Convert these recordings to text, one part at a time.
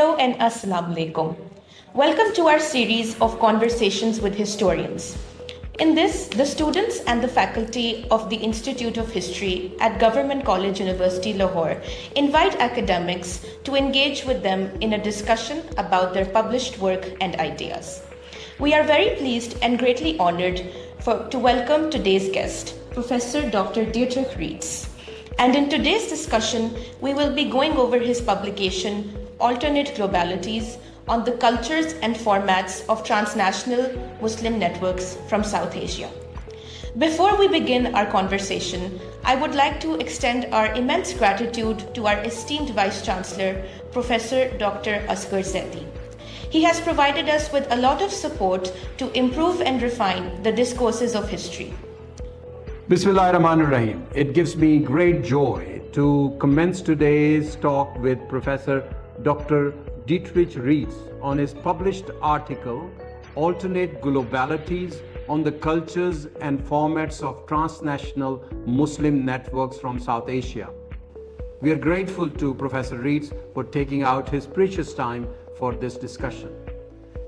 Hello and Assalamu alaikum. Welcome to our series of conversations with historians. In this, the students and the faculty of the Institute of History at Government College University Lahore invite academics to engage with them in a discussion about their published work and ideas. We are very pleased and greatly honored to welcome today's guest, Professor Dr. Dietrich Reetz. And in today's discussion, we will be going over his publication, Alternate Globalities, on the cultures and formats of transnational Muslim networks from South Asia. Before we begin our conversation, I would like to extend our immense gratitude to our esteemed Vice Chancellor, Professor Dr. Asghar Zaidi. He has provided us with a lot of support to improve and refine the discourses of history. Bismillahirrahmanirrahim. It gives me great joy to commence today's talk with Professor Dr. Dietrich Reetz on his published article, Alternate Globalities on the Cultures and Formats of Transnational Muslim Networks from South Asia. We are grateful to Professor Reetz for taking out his precious time for this discussion.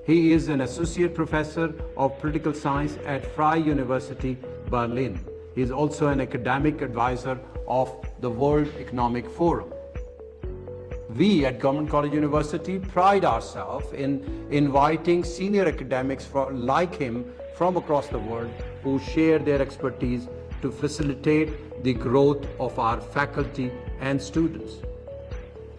He is an Associate Professor of Political Science at Freie University, Berlin. He is also an academic advisor of the World Economic Forum. We at Government College University pride ourselves in inviting senior academics like him from across the world who share their expertise to facilitate the growth of our faculty and students.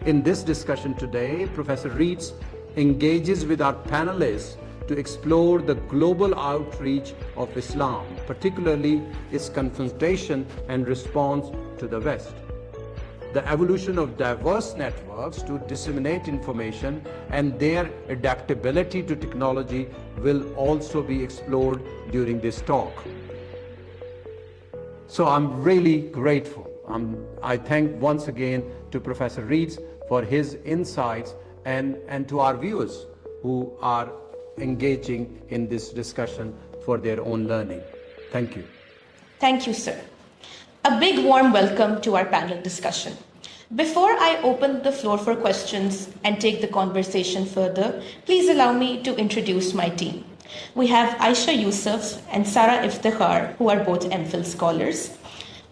In this discussion today, Professor Reetz engages with our panelists to explore the global outreach of Islam, particularly its confrontation and response to the West. The evolution of diverse networks to disseminate information and their adaptability to technology will also be explored during this talk. So I'm really grateful. I thank once again to Professor Reetz for his insights and to our viewers who are engaging in this discussion for their own learning. Thank you. Thank you, sir. A big warm welcome to our panel discussion. Before I open the floor for questions and take the conversation further, please allow me to introduce my team. We have Aisha Yusuf and Sara Iftikhar, who are both MPhil scholars.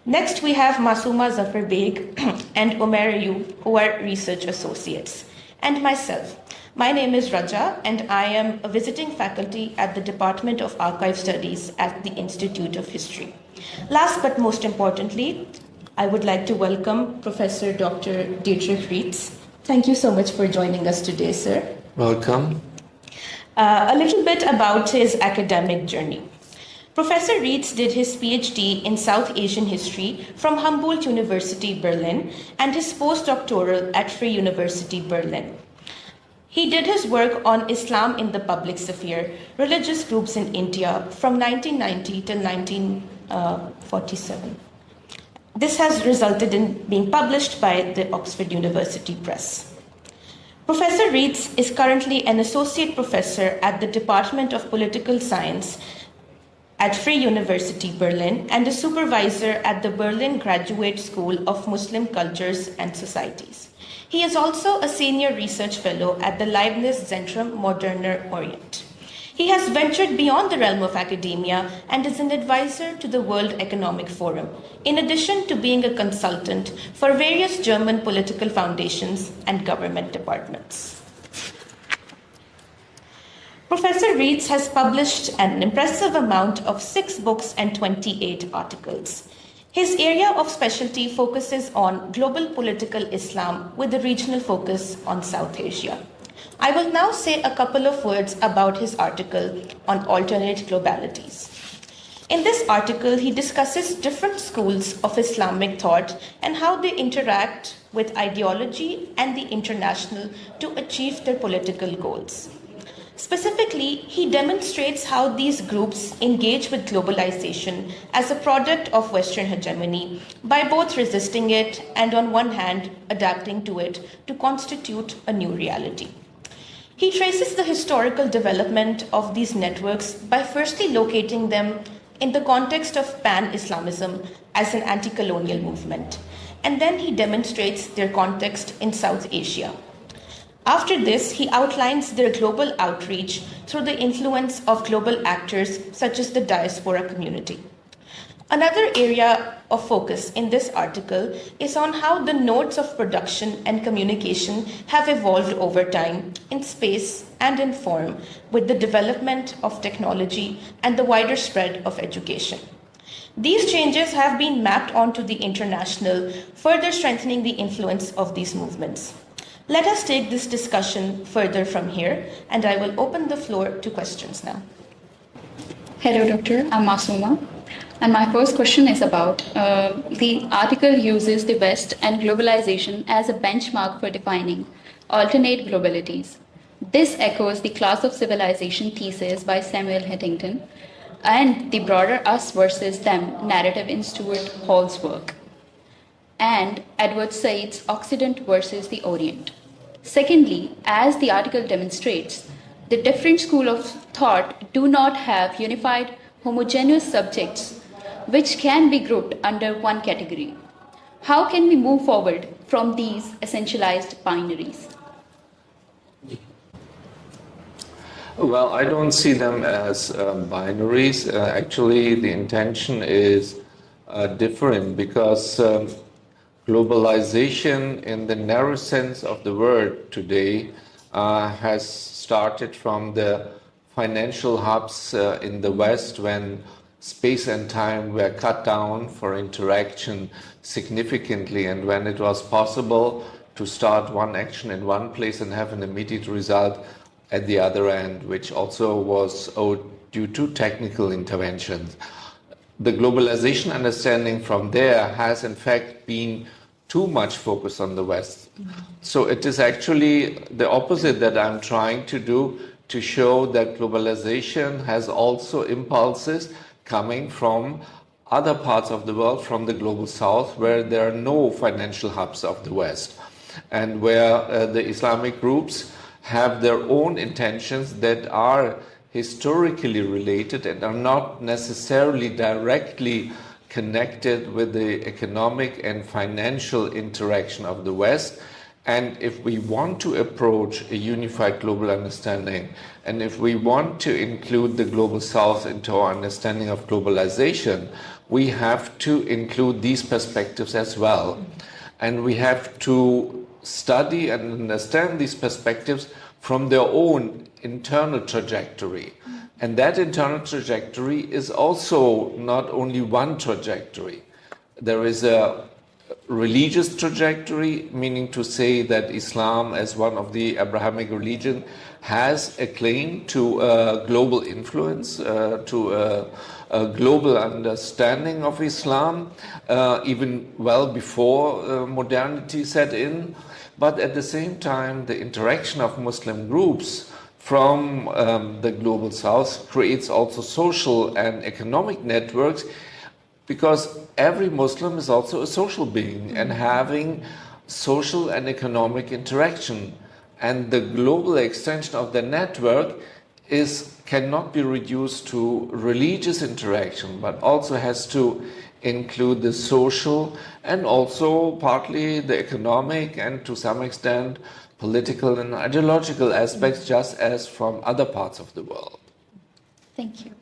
Next, we have Masuma Zafar Beg and Omer Ayub, who are research associates. And myself. My name is Raja, and I am a visiting faculty at the Department of Archive Studies at the Institute of History. Last but most importantly, I would like to welcome Professor Dr. Dietrich Reetz. Thank you so much for joining us today, sir. Welcome. A little bit about his academic journey. Professor Reetz did his PhD in South Asian history from Humboldt University, Berlin, and his postdoctoral at Free University, Berlin. He did his work on Islam in the public sphere, religious groups in India from 1990 till 1947. This has resulted in being published by the Oxford University Press. Professor Reetz is currently an associate professor at the Department of Political Science at Free University, Berlin, and a supervisor at the Berlin Graduate School of Muslim Cultures and Societies. He is also a senior research fellow at the Leibniz Zentrum Moderner Orient. He has ventured beyond the realm of academia and is an advisor to the World Economic Forum, in addition to being a consultant for various German political foundations and government departments. Professor Reetz has published an impressive amount of 6 books and 28 articles. His area of specialty focuses on global political Islam with a regional focus on South Asia. I will now say a couple of words about his article on alternate globalities. In this article, he discusses different schools of Islamic thought and how they interact with ideology and the international to achieve their political goals. Specifically, he demonstrates how these groups engage with globalization as a product of Western hegemony by both resisting it and, on one hand, adapting to it to constitute a new reality. He traces the historical development of these networks by firstly locating them in the context of pan-Islamism as an anti-colonial movement, and then he demonstrates their context in South Asia. After this, he outlines their global outreach through the influence of global actors such as the diaspora community. Another area of focus in this article is on how the nodes of production and communication have evolved over time in space and in form with the development of technology and the wider spread of education. These changes have been mapped onto the international, further strengthening the influence of these movements. Let us take this discussion further from here, and I will open the floor to questions now. Hello, Doctor. I'm Masuma. And my first question is about the article uses the West and globalization as a benchmark for defining alternate globalities. This echoes the class of civilization thesis by Samuel Huntington and the broader us versus them narrative in Stuart Hall's work, and Edward Said's Occident versus the Orient. Secondly, as the article demonstrates, the different schools of thought do not have unified homogeneous subjects which can be grouped under one category. How can we move forward from these essentialized binaries? Well, I don't see them as binaries. Actually, the intention is different because globalization in the narrow sense of the word today has started from the financial hubs in the West when space and time were cut down for interaction significantly, and when it was possible to start one action in one place and have an immediate result at the other end, which also was owed due to technical interventions. The globalization understanding from there has in fact been too much focused on the West. So it is actually the opposite that I'm trying to do, to show that globalization has also impulses coming from other parts of the world, from the global south, where there are no financial hubs of the West, and where the Islamic groups have their own intentions that are historically related and are not necessarily directly connected with the economic and financial interaction of the West. And if we want to approach a unified global understanding, and if we want to include the global south into our understanding of globalization, we have to include these perspectives as well. And we have to study and understand these perspectives from their own internal trajectory. And that internal trajectory is also not only one trajectory. There is a religious trajectory, meaning to say that Islam, as one of the Abrahamic religion, has a claim to global influence, to a global understanding of Islam, even well before modernity set in. But at the same time, the interaction of Muslim groups from the global south creates also social and economic networks, because every Muslim is also a social being and having social and economic interaction. And the global extension of the network cannot be reduced to religious interaction, but also has to include the social and also partly the economic and to some extent political and ideological aspects, just as from other parts of the world. Thank you.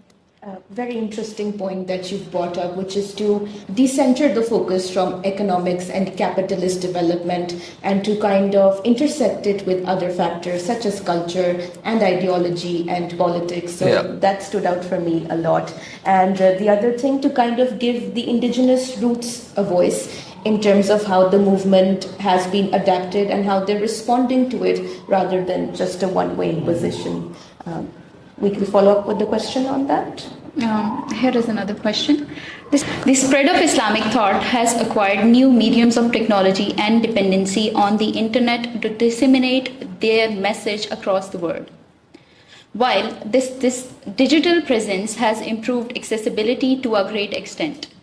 Very interesting point that you've brought up, which is to decenter the focus from economics and capitalist development and to kind of intersect it with other factors such as culture and ideology and politics. So that stood out for me a lot. And the other thing, to kind of give the indigenous roots a voice in terms of how the movement has been adapted and how they're responding to it rather than just a one-way imposition. We can follow up with the question on that. Here is another question. The spread of Islamic thought has acquired new mediums of technology and dependency on the internet to disseminate their message across the world. While this digital presence has improved accessibility to a great extent,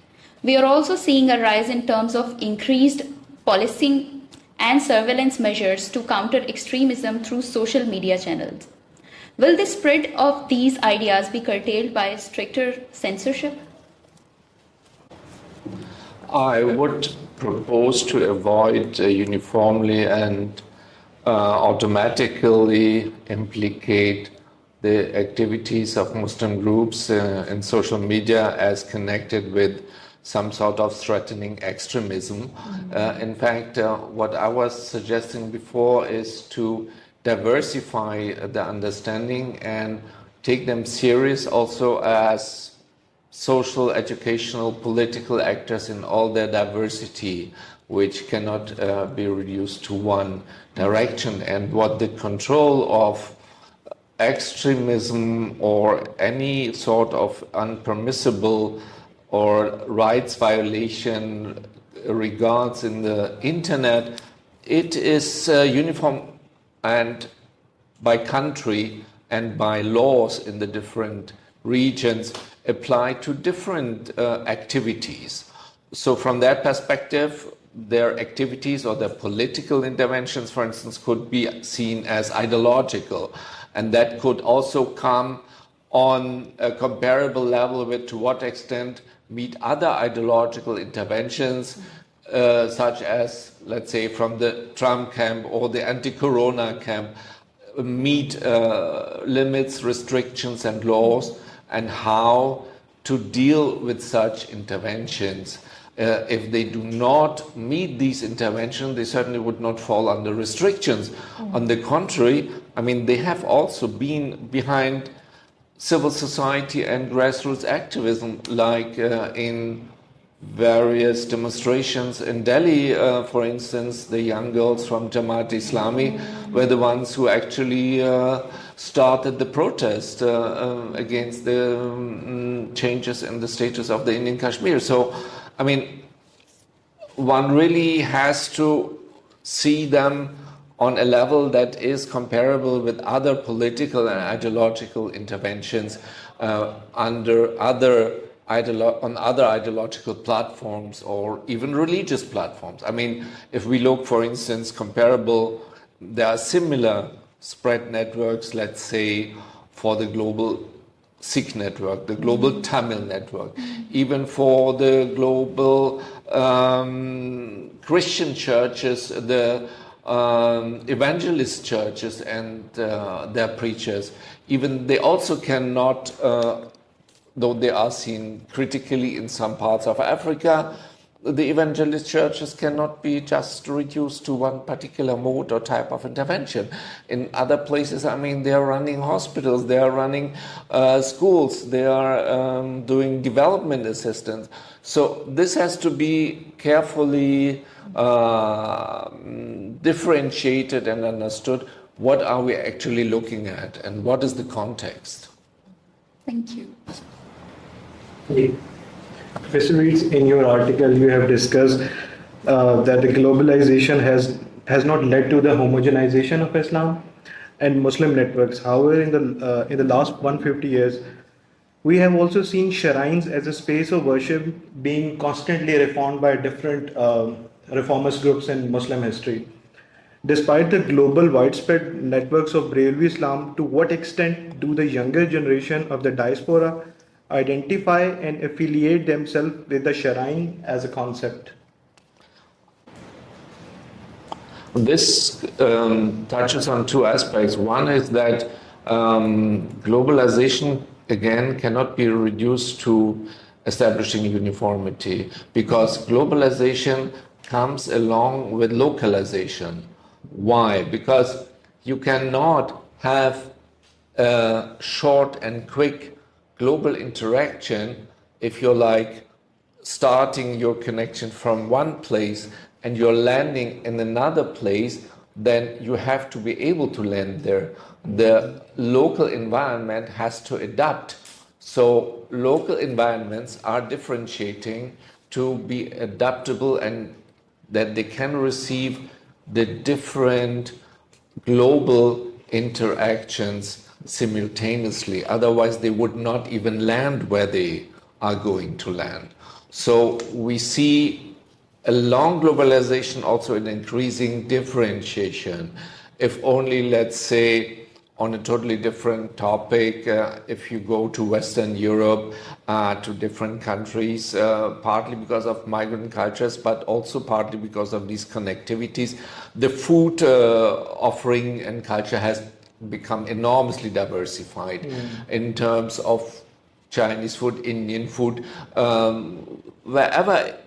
we are also seeing a rise in terms of increased policing and surveillance measures to counter extremism through social media channels. Will the spread of these ideas be curtailed by stricter censorship? I would propose to avoid uniformly and automatically implicate the activities of Muslim groups in social media as connected with some sort of threatening extremism. In fact, what I was suggesting before is to diversify the understanding and take them serious also as social, educational, political actors in all their diversity, which cannot be reduced to one direction. And what the control of extremism or any sort of unpermissible or rights violation regards in the internet, it is uniform and by country and by laws in the different regions apply to different activities. So from that perspective, their activities or their political interventions, for instance, could be seen as ideological. And that could also come on a comparable level with to what extent meet other ideological interventions, such as, let's say, from the Trump camp or the anti-corona camp, meet limits, restrictions and laws, and how to deal with such interventions. If they do not meet these interventions, they certainly would not fall under restrictions. On the contrary, I mean, they have also been behind civil society and grassroots activism, like in various demonstrations in Delhi, for instance, the young girls from Jamaat Islami were the ones who actually started the protest against the changes in the status of the Indian Kashmir. So, I mean, one really has to see them on a level that is comparable with other political and ideological interventions on other ideological platforms or even religious platforms. I mean, if we look, for instance, comparable, there are similar spread networks, let's say, for the global Sikh network, the global Tamil network, even for the global Christian churches, the evangelist churches and their preachers. Even they also cannot, though they are seen critically in some parts of Africa, the evangelist churches cannot be just reduced to one particular mode or type of intervention. In other places, I mean, they are running hospitals, they are running schools, they are doing development assistance. So this has to be carefully differentiated and understood. What are we actually looking at and what is the context? Thank you. Professor Reetz, in your article, you have discussed that the globalization has not led to the homogenization of Islam and Muslim networks. However, in the last 150 years, we have also seen shrines as a space of worship being constantly reformed by different reformist groups in Muslim history. Despite the global widespread networks of Brahmi Islam, to what extent do the younger generation of the diaspora identify and affiliate themselves with the shrine as a concept? This touches on two aspects. One is that globalization, again, cannot be reduced to establishing uniformity, because globalization comes along with localization. Why? Because you cannot have a short and quick global interaction if you're like starting your connection from one place and you're landing in another place, then you have to be able to land there. The local environment has to adapt. So local environments are differentiating to be adaptable and that they can receive the different global interactions simultaneously. Otherwise, they would not even land where they are going to land. So we see along globalization also an increasing differentiation. If only, let's say, on a totally different topic. If you go to Western Europe, to different countries, partly because of migrant cultures, but also partly because of these connectivities, the food offering and culture has become enormously diversified in terms of Chinese food, Indian food, wherever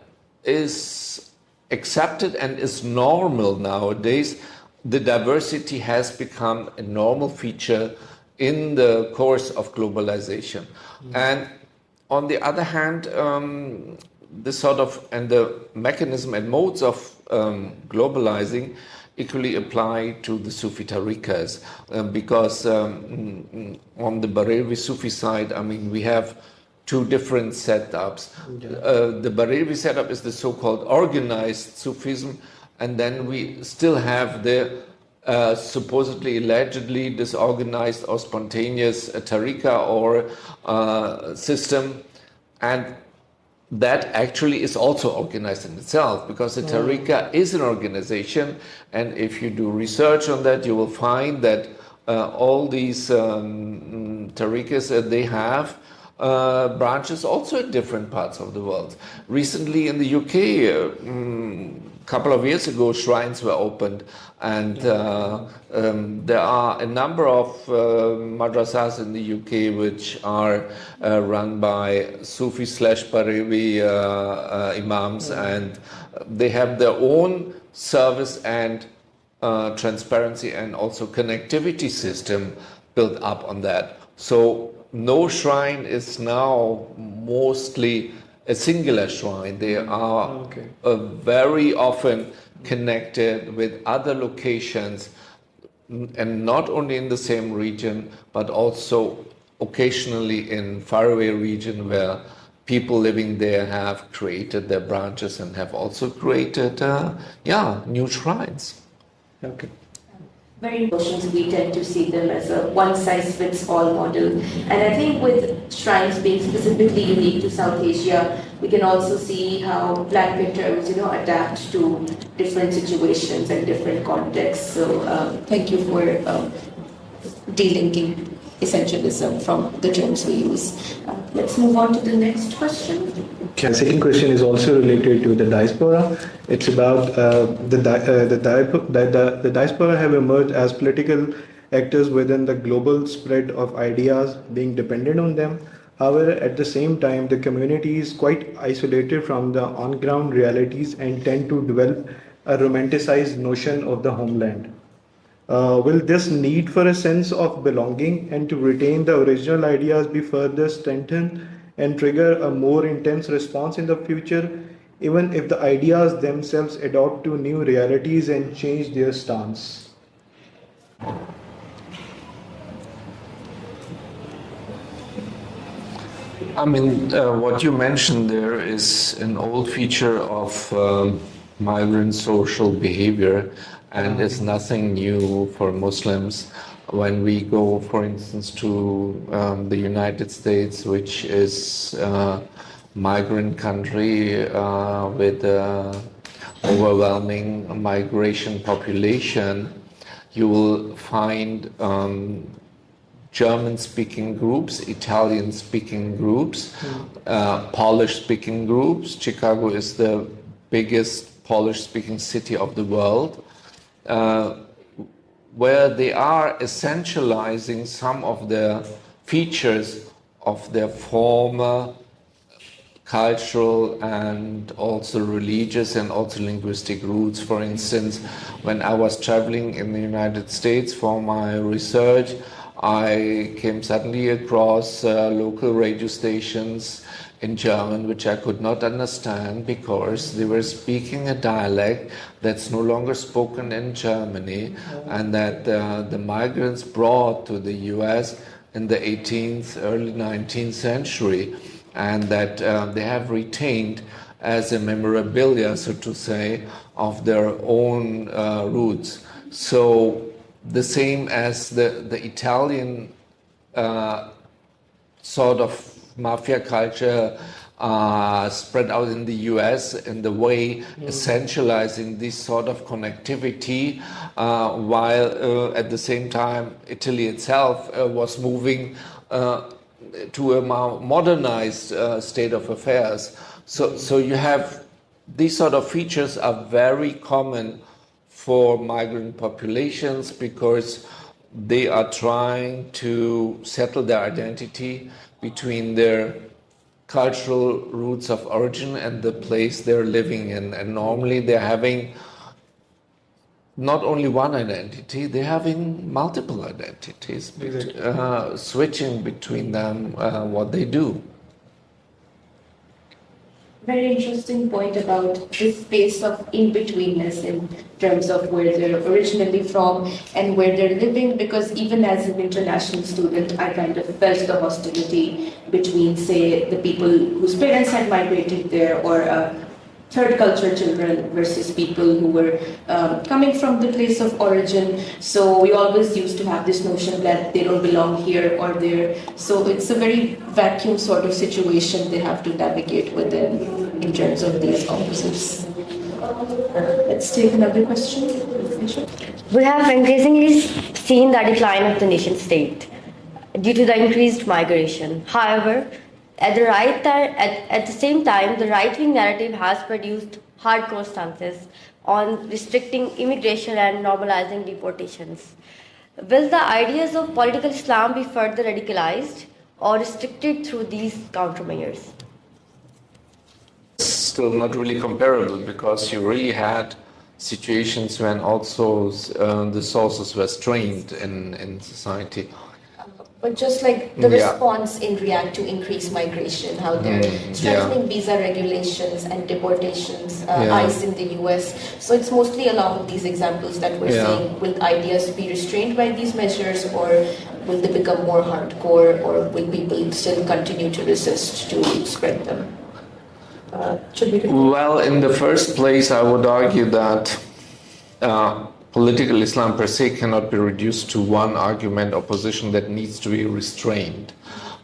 is accepted and is normal nowadays, the diversity has become a normal feature in the course of globalization. And on the other hand, the sort of and the mechanism and modes of globalizing equally apply to the Sufi tariqas, because on the Bareilly Sufi side, I mean, we have two different setups. The Bareilly setup is the so-called organized Sufism, and then we still have the supposedly, allegedly disorganized or spontaneous tariqa or system, and that actually is also organized in itself, because the tariqa is an organization, and if you do research on that, you will find that all these tariqas, they have branches also in different parts of the world. Recently in the UK, a couple of years ago, shrines were opened, and there are a number of madrasas in the UK which are run by Sufi / Bareilly imams, and they have their own service and transparency and also connectivity system built up on that. So no shrine is now mostly a singular shrine. They are very often connected with other locations, and not only in the same region, but also occasionally in faraway region where people living there have created their branches and have also created new shrines. Okay. Very notions, we tend to see them as a one-size-fits-all model. And I think with shrines being specifically unique to South Asia, we can also see how blanket terms, adapt to different situations and different contexts. So thank you for delinking essentialism from the terms we use. Let's move on to the next question. The second question is also related to the diaspora. It's about the diaspora have emerged as political actors within the global spread of ideas, being dependent on them. However, at the same time, the community is quite isolated from the on-ground realities and tend to develop a romanticized notion of the homeland. Will this need for a sense of belonging and to retain the original ideas be further strengthened and trigger a more intense response in the future, even if the ideas themselves adopt to new realities and change their stance? I mean, what you mentioned there is an old feature of migrant social behavior, and it's nothing new for Muslims. When we go, for instance, to the United States, which is a migrant country with overwhelming migration population, you will find German-speaking groups, Italian-speaking groups, Polish-speaking groups. Chicago is the biggest Polish-speaking city of the world, where they are essentializing some of the features of their former cultural and also religious and also linguistic roots. For instance, when I was traveling in the United States for my research, I came suddenly across local radio stations in German, which I could not understand because they were speaking a dialect that's no longer spoken in Germany, and that the migrants brought to the US in the 18th, early 19th century, and that they have retained as a memorabilia, so to say, of their own roots. So the same as the Italian sort of mafia culture spread out in the US in the way essentializing this sort of connectivity, while at the same time Italy itself was moving to a more modernized state of affairs. So you have these sort of features are very common for migrant populations because they are trying to settle their identity between their cultural roots of origin and the place they're living in. And normally they're having not only one identity, they're having multiple identities, switching between them what they do. Very interesting point about this space of in-betweenness in terms of where they're originally from and where they're living, because even as an international student, I kind of felt the hostility between, say, the people whose parents had migrated there or third culture children versus people who were coming from the place of origin. So we always used to have this notion that they don't belong here or there. So it's a very vacuum sort of situation they have to navigate within in terms of these opposites. Let's take another question. We have increasingly seen the decline of the nation state due to the increased migration. However, at the same time, the right-wing narrative has produced hardcore stances on restricting immigration and normalizing deportations. Will the ideas of political Islam be further radicalized or restricted through these countermeasures? Still not really comparable because you really had situations when also the sources were strained in society. But just like the response in React to increased migration, how they're strengthening visa regulations and deportations, ICE in the US. So it's mostly along these examples that we're seeing. Will ideas be restrained by these measures, or will they become more hardcore, or will people still continue to resist to spread them? Well, in the first place, I would argue that political Islam per se cannot be reduced to one argument or position that needs to be restrained,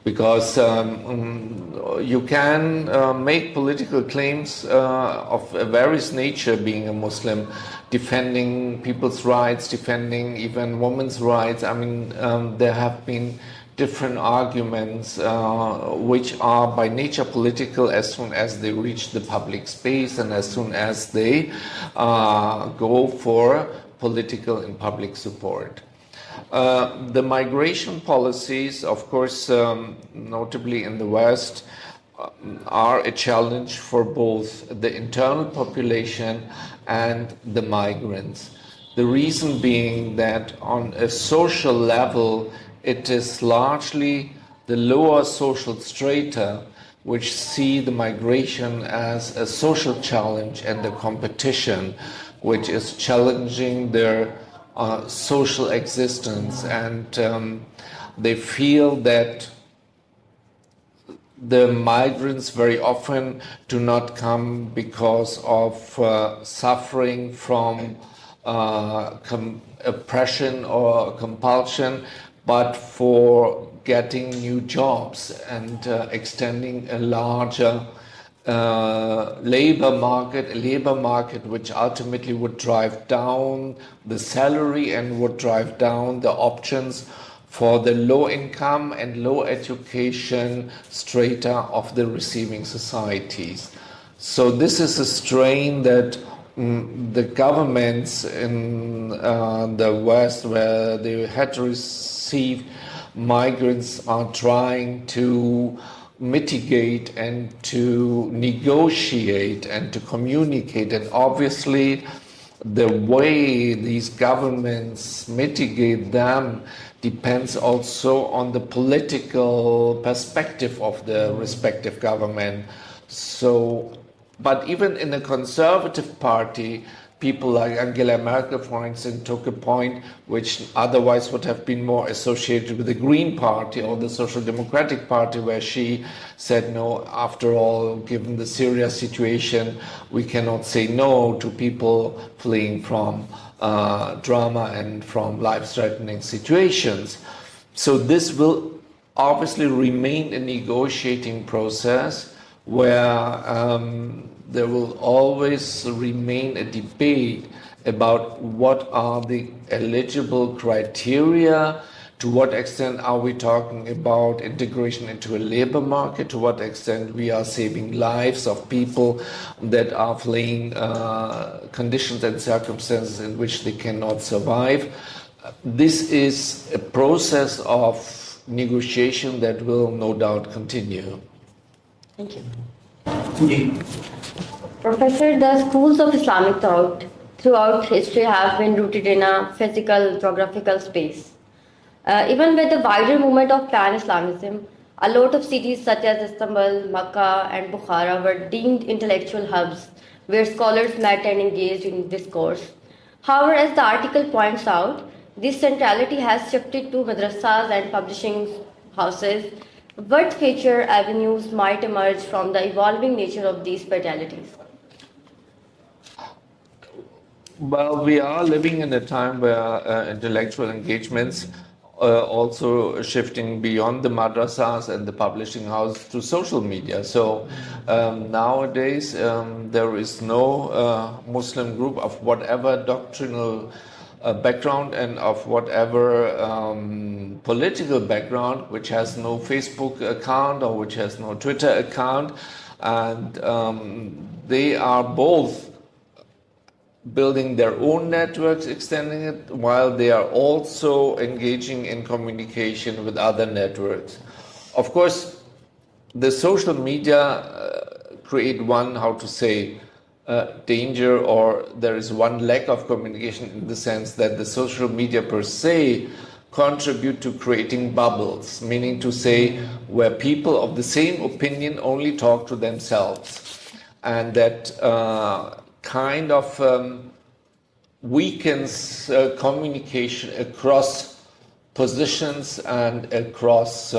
because you can make political claims of various nature being a Muslim, defending people's rights, defending even women's rights. I mean, there have been different arguments which are by nature political as soon as they reach the public space and as soon as they go for political and public support. The migration policies, of course, notably in the West, are a challenge for both the internal population and the migrants. The reason being that on a social level, it is largely the lower social strata which see the migration as a social challenge and a competition which is challenging their social existence, and they feel that the migrants very often do not come because of suffering from oppression or compulsion, but for getting new jobs and extending a larger labor market which ultimately would drive down the salary and would drive down the options for the low income and low education strata of the receiving societies. So this is a strain that the governments in the West, where they had to receive migrants, are trying to mitigate and to negotiate and to communicate. And obviously the way these governments mitigate them depends also on the political perspective of the respective government. So, but even in the Conservative Party, people like Angela Merkel, for instance, took a point which otherwise would have been more associated with the Green Party or the Social Democratic Party, where she said, no, after all, given the Syria situation, we cannot say no to people fleeing from drama and from life-threatening situations. So this will obviously remain a negotiating process where there will always remain a debate about what are the eligible criteria, to what extent are we talking about integration into a labor market, to what extent we are saving lives of people that are fleeing conditions and circumstances in which they cannot survive. This is a process of negotiation that will no doubt continue. Thank you. Professor, the schools of Islamic thought throughout history have been rooted in a physical, geographical space. Even with the wider movement of pan-Islamism, a lot of cities such as Istanbul, Makkah, and Bukhara were deemed intellectual hubs where scholars met and engaged in discourse. However, as the article points out, this centrality has shifted to madrasas and publishing houses. What future avenues might emerge from the evolving nature of these pluralities? Well, we are living in a time where intellectual engagements also shifting beyond the madrasas and the publishing house to social media. So nowadays there is no Muslim group of whatever doctrinal background and of whatever political background which has no Facebook account or which has no Twitter account, and they are both building their own networks, extending it, while they are also engaging in communication with other networks. Of course, the social media create one, danger, or there is one lack of communication in the sense that the social media per se contribute to creating bubbles, meaning to say where people of the same opinion only talk to themselves, and that kind of weakens communication across positions and across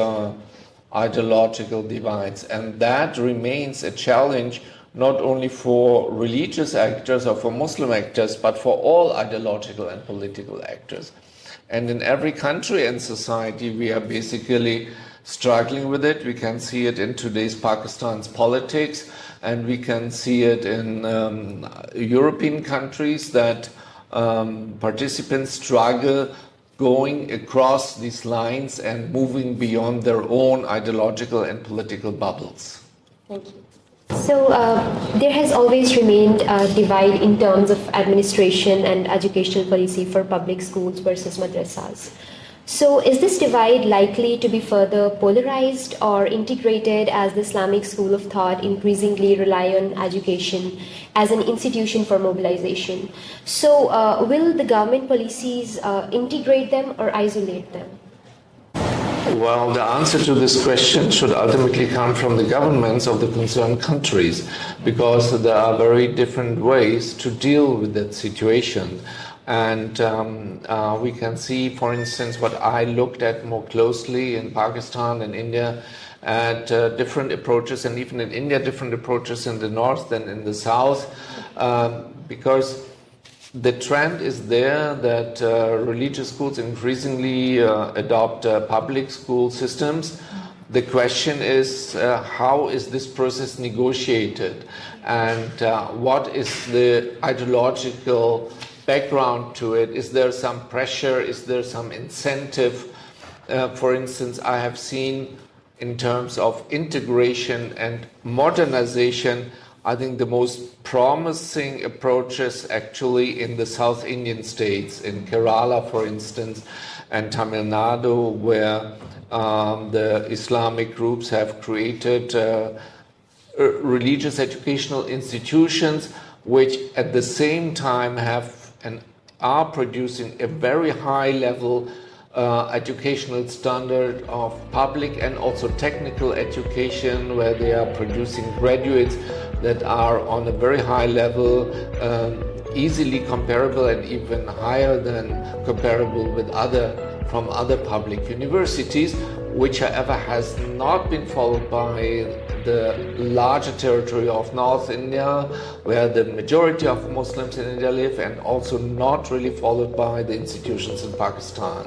ideological divides. And that remains a challenge not only for religious actors or for Muslim actors, but for all ideological and political actors. And in every country and society, we are basically struggling with it. We can see it in today's Pakistan's politics, and we can see it in European countries that participants struggle going across these lines and moving beyond their own ideological and political bubbles. Thank you. So there has always remained a divide in terms of administration and educational policy for public schools versus madrasas. So is this divide likely to be further polarized or integrated as the Islamic school of thought increasingly rely on education as an institution for mobilization? So will the government policies integrate them or isolate them? Well, the answer to this question should ultimately come from the governments of the concerned countries, because there are very different ways to deal with that situation. And we can see, for instance, what I looked at more closely in Pakistan and India, at different approaches, and even in India, different approaches in the north than in the south, because the trend is there that religious schools increasingly adopt public school systems. The question is, how is this process negotiated, and what is the ideological background to it? Is there some pressure? Is there some incentive? For instance, I have seen in terms of integration and modernization, I think the most promising approaches actually in the South Indian states, in Kerala, for instance, and Tamil Nadu, where the Islamic groups have created religious educational institutions, which at the same time have and are producing a very high level educational standard of public and also technical education, where they are producing graduates that are on a very high level, easily comparable and even higher than comparable with from other public universities, which however has not been followed by the larger territory of North India, where the majority of Muslims in India live, and also not really followed by the institutions in Pakistan.